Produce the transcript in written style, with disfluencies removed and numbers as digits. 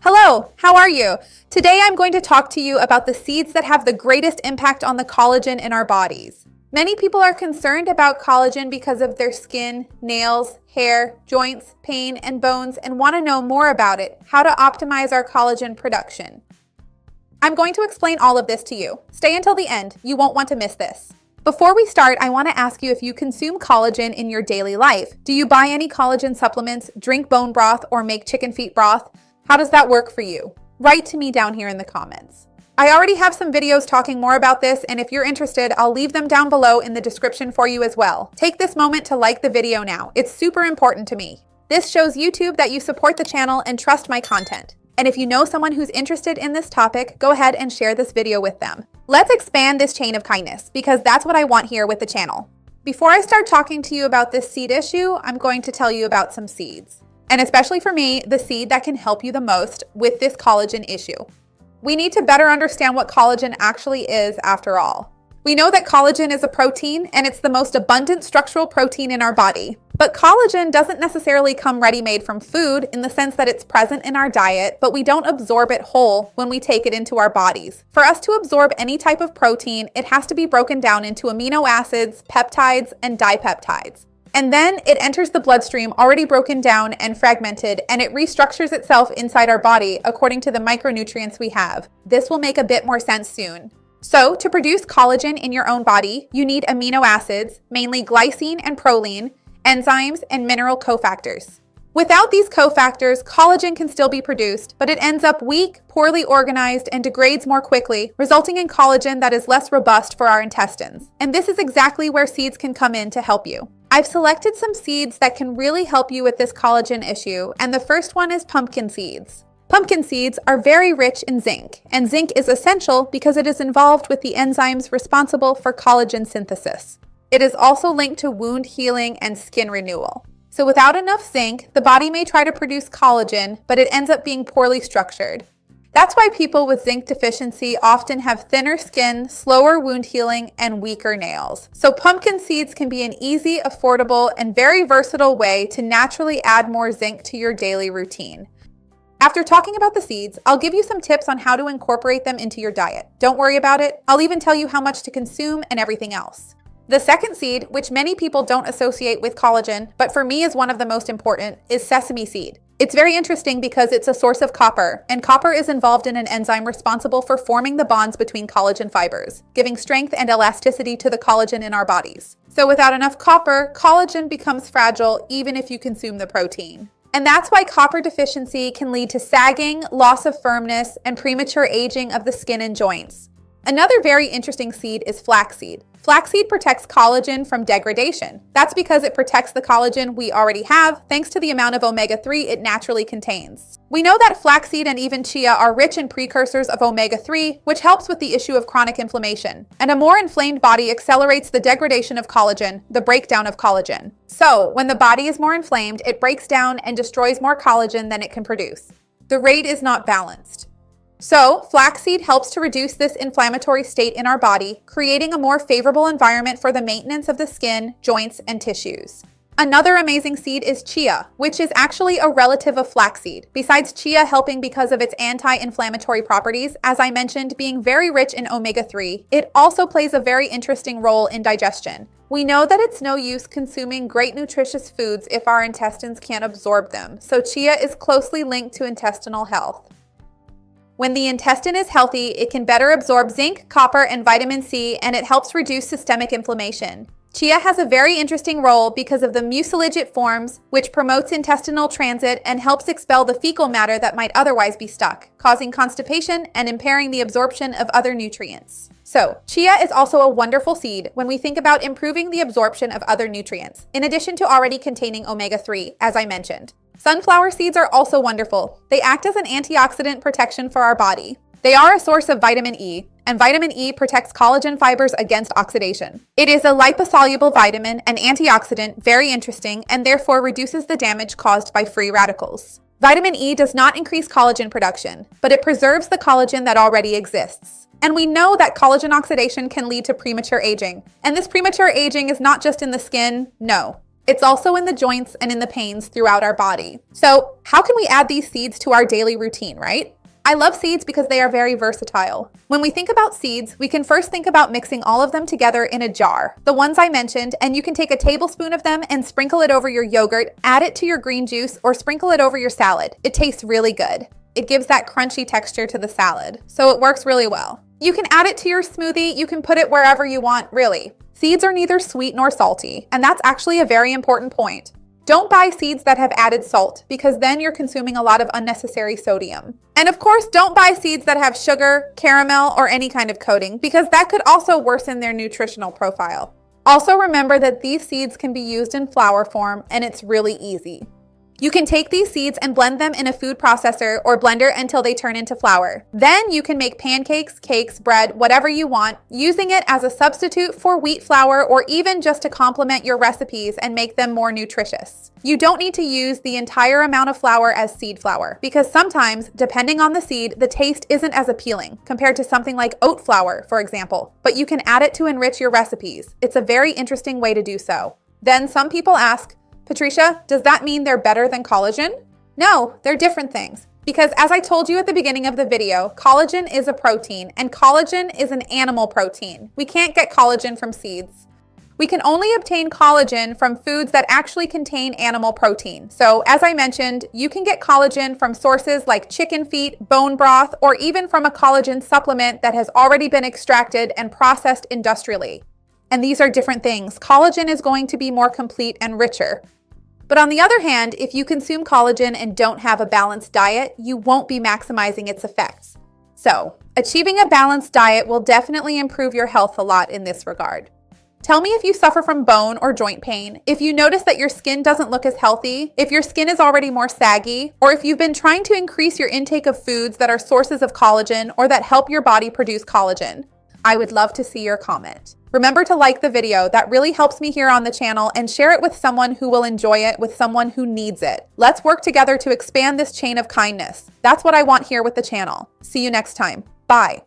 Hello, how are you? Today I'm going to talk to you about the seeds that have the greatest impact on the collagen in our bodies. Many people are concerned about collagen because of their skin, nails, hair, joints, pain, and bones and want to know more about it, how to optimize our collagen production. I'm going to explain all of this to you. Stay until the end, you won't want to miss this. Before we start, I want to ask you if you consume collagen in your daily life. Do you buy any collagen supplements, drink bone broth, or make chicken feet broth? How does that work for you? Write to me down here in the comments. I already have some videos talking more about this, and if you're interested, I'll leave them down below in the description for you as well. Take this moment to like the video now. It's super important to me. This shows YouTube that you support the channel and trust my content. And if you know someone who's interested in this topic, go ahead and share this video with them. Let's expand this chain of kindness, because that's what I want here with the channel. Before I start talking to you about this seed issue, I'm going to tell you about some seeds. And especially for me, the seed that can help you the most with this collagen issue. We need to better understand what collagen actually is after all. We know that collagen is a protein, and it's the most abundant structural protein in our body. But collagen doesn't necessarily come ready-made from food in the sense that it's present in our diet, but we don't absorb it whole when we take it into our bodies. For us to absorb any type of protein, it has to be broken down into amino acids, peptides, and dipeptides. And then it enters the bloodstream already broken down and fragmented, and it restructures itself inside our body according to the micronutrients we have. This will make a bit more sense soon. So, to produce collagen in your own body, you need amino acids, mainly glycine and proline, enzymes, and mineral cofactors. Without these cofactors, collagen can still be produced, but it ends up weak, poorly organized, and degrades more quickly, resulting in collagen that is less robust for our intestines. And this is exactly where seeds can come in to help you. I've selected some seeds that can really help you with this collagen issue, and the first one is pumpkin seeds. Pumpkin seeds are very rich in zinc, and zinc is essential because it is involved with the enzymes responsible for collagen synthesis. It is also linked to wound healing and skin renewal. So without enough zinc, the body may try to produce collagen, but it ends up being poorly structured. That's why people with zinc deficiency often have thinner skin, slower wound healing, and weaker nails. So pumpkin seeds can be an easy, affordable, and very versatile way to naturally add more zinc to your daily routine. After talking about the seeds, I'll give you some tips on how to incorporate them into your diet. Don't worry about it. I'll even tell you how much to consume and everything else. The second seed, which many people don't associate with collagen, but for me is one of the most important, is sesame seed. It's very interesting because it's a source of copper, and copper is involved in an enzyme responsible for forming the bonds between collagen fibers, giving strength and elasticity to the collagen in our bodies. So without enough copper, collagen becomes fragile even if you consume the protein. And that's why copper deficiency can lead to sagging, loss of firmness, and premature aging of the skin and joints. Another very interesting seed is flaxseed. Flaxseed protects collagen from degradation. That's because it protects the collagen we already have thanks to the amount of omega-3 it naturally contains. We know that flaxseed and even chia are rich in precursors of omega-3, which helps with the issue of chronic inflammation. And a more inflamed body accelerates the degradation of collagen, the breakdown of collagen. So, when the body is more inflamed, it breaks down and destroys more collagen than it can produce. The rate is not balanced. So, flaxseed helps to reduce this inflammatory state in our body, creating a more favorable environment for the maintenance of the skin, joints, and tissues. Another amazing seed is chia, which is actually a relative of flaxseed. Besides chia helping because of its anti-inflammatory properties, as I mentioned, being very rich in omega-3, it also plays a very interesting role in digestion. We know that it's no use consuming great nutritious foods if our intestines can't absorb them, so chia is closely linked to intestinal health. When the intestine is healthy, it can better absorb zinc, copper, and vitamin C, and it helps reduce systemic inflammation. Chia has a very interesting role because of the mucilage it forms, which promotes intestinal transit and helps expel the fecal matter that might otherwise be stuck, causing constipation and impairing the absorption of other nutrients. So, chia is also a wonderful seed when we think about improving the absorption of other nutrients, in addition to already containing omega-3, as I mentioned. Sunflower seeds are also wonderful. They act as an antioxidant protection for our body. They are a source of vitamin E, and vitamin E protects collagen fibers against oxidation. It is a liposoluble vitamin and antioxidant, very interesting, and therefore reduces the damage caused by free radicals. Vitamin E does not increase collagen production, but it preserves the collagen that already exists. And we know that collagen oxidation can lead to premature aging. And this premature aging is not just in the skin, no. It's also in the joints and in the pains throughout our body. So how can we add these seeds to our daily routine, right? I love seeds because they are very versatile. When we think about seeds, we can first think about mixing all of them together in a jar, the ones I mentioned, and you can take a tablespoon of them and sprinkle it over your yogurt, add it to your green juice, or sprinkle it over your salad. It tastes really good. It gives that crunchy texture to the salad, so it works really well. You can add it to your smoothie, you can put it wherever you want, really. Seeds are neither sweet nor salty, and that's actually a very important point. Don't buy seeds that have added salt, because then you're consuming a lot of unnecessary sodium. And of course, don't buy seeds that have sugar, caramel, or any kind of coating, because that could also worsen their nutritional profile. Also remember that these seeds can be used in flour form, and it's really easy. You can take these seeds and blend them in a food processor or blender until they turn into flour. Then you can make pancakes, cakes, bread, whatever you want, using it as a substitute for wheat flour or even just to complement your recipes and make them more nutritious. You don't need to use the entire amount of flour as seed flour because sometimes, depending on the seed, the taste isn't as appealing compared to something like oat flour, for example, but you can add it to enrich your recipes. It's a very interesting way to do so. Then some people ask, Patricia, does that mean they're better than collagen? No, they're different things. Because as I told you at the beginning of the video, collagen is a protein and collagen is an animal protein. We can't get collagen from seeds. We can only obtain collagen from foods that actually contain animal protein. So as I mentioned, you can get collagen from sources like chicken feet, bone broth, or even from a collagen supplement that has already been extracted and processed industrially. And these are different things. Collagen is going to be more complete and richer. But on the other hand, if you consume collagen and don't have a balanced diet, you won't be maximizing its effects. So, achieving a balanced diet will definitely improve your health a lot in this regard. Tell me if you suffer from bone or joint pain, if you notice that your skin doesn't look as healthy, if your skin is already more saggy, or if you've been trying to increase your intake of foods that are sources of collagen or that help your body produce collagen. I would love to see your comment. Remember to like the video, that really helps me here on the channel, and share it with someone who will enjoy it, with someone who needs it. Let's work together to expand this chain of kindness. That's what I want here with the channel. See you next time. Bye.